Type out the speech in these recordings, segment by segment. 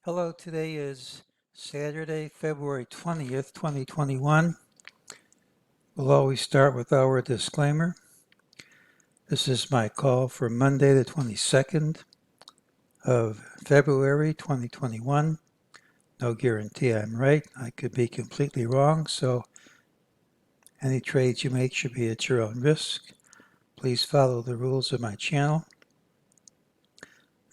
Hello, today is Saturday, February 20th, 2021. We'll always start with our disclaimer. This is my call for Monday, the 22nd of February, 2021. No guarantee I'm right. I could be completely wrong, so any trades you make should be at your own risk. Please follow the rules of my channel.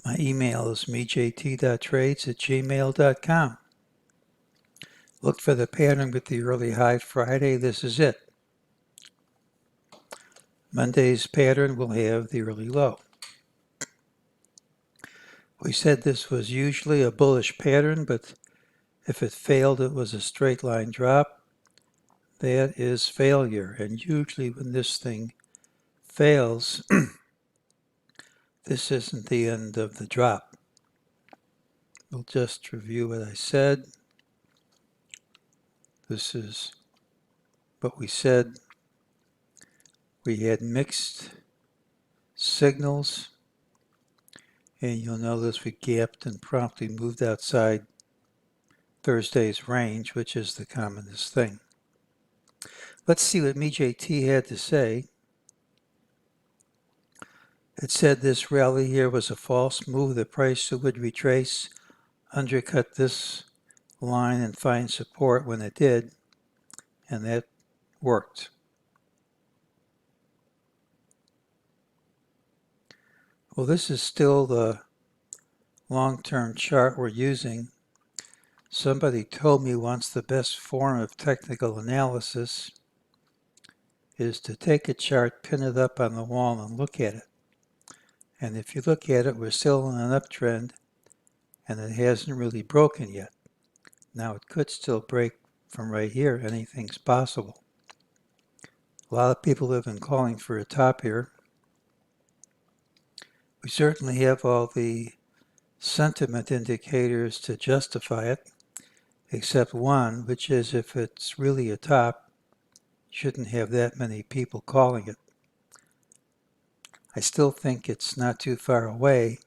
My email is mejt.trades@gmail.com. Look for the pattern with the early high Friday. This is it. Monday's pattern will have the early low. We said this was usually a bullish pattern, but if it failed, it was a straight line drop. That is failure. And usually when this thing fails, this isn't the end of the drop. We'll just review what I said. This is what we said. We had mixed signals, and you'll notice we gapped and promptly moved outside Thursday's range, which is the commonest thing. Let's see what MEJT had to say. It said this rally here was a false move. The price would retrace, undercut this line and find support when it did, and that worked. Well, this is still the long-term chart we're using. Somebody told me once the best form of technical analysis is to take a chart, pin it up on the wall, and look at it. And if you look at it, we're still in an uptrend, and it hasn't really broken yet. Now, it could still break from right here. Anything's possible. A lot of people have been calling for a top here. We certainly have all the sentiment indicators to justify it, except one, which is if it's really a top, shouldn't have that many people calling it. I still think it's not too far away.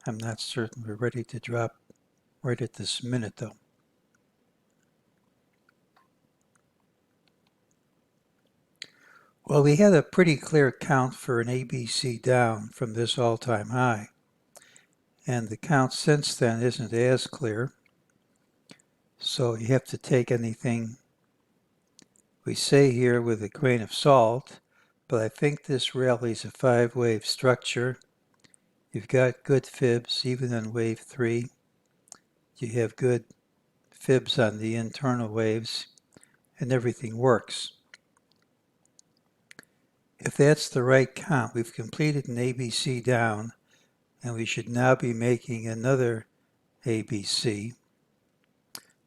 I'm not certain we're ready to drop right at this minute, though. Well, we had a pretty clear count for an ABC down from this all-time high, and the count since then isn't as clear. So you have to take anything we say here with a grain of salt, but I think this rally is a 5-wave structure. You've got good fibs even on wave 3. You have good fibs on the internal waves, and everything works. If that's the right count, we've completed an ABC down, and we should now be making another ABC.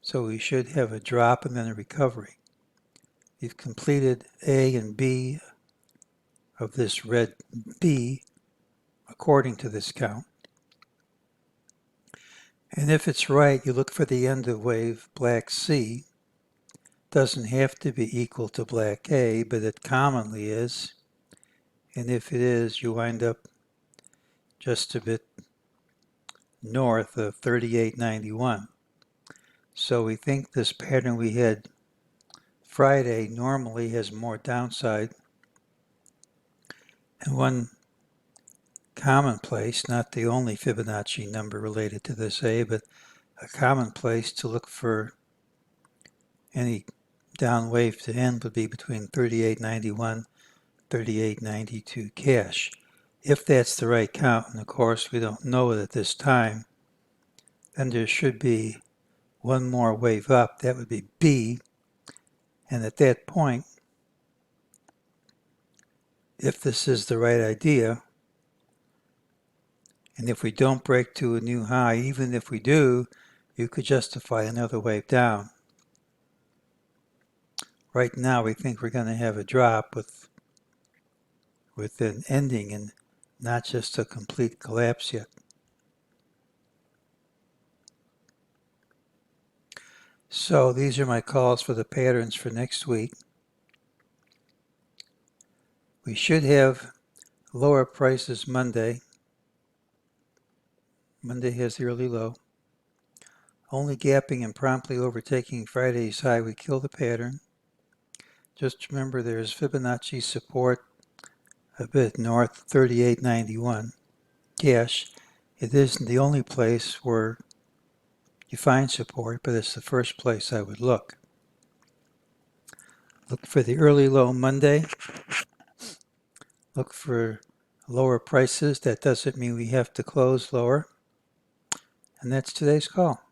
So we should have a drop and then a recovery. You've completed A and B of this red B according to this count. And if it's right, you look for the end of wave black C. Doesn't have to be equal to black A, but it commonly is. And if it is, you wind up just a bit north of 38.91. So we think this pattern we had Friday normally has more downside. And one commonplace, not the only Fibonacci number related to this A, but a common place to look for any down wave to end would be between 38.91, 38.92 cash. If that's the right count, and of course we don't know it at this time, then there should be one more wave up. That would be B. And at that point, if this is the right idea, and if we don't break to a new high, even if we do, you could justify another wave down. Right now, we think we're going to have a drop with an ending and not just a complete collapse yet. So these are my calls for the patterns for next week. We should have lower prices Monday. Monday has the early low. Only gapping and promptly overtaking Friday's high would kill the pattern. Just remember there's Fibonacci support a bit north, 38.91 cash. It isn't the only place where you find support, but it's the first place I would look. Look for the early low Monday. Look for lower prices. That doesn't mean we have to close lower. And that's today's call.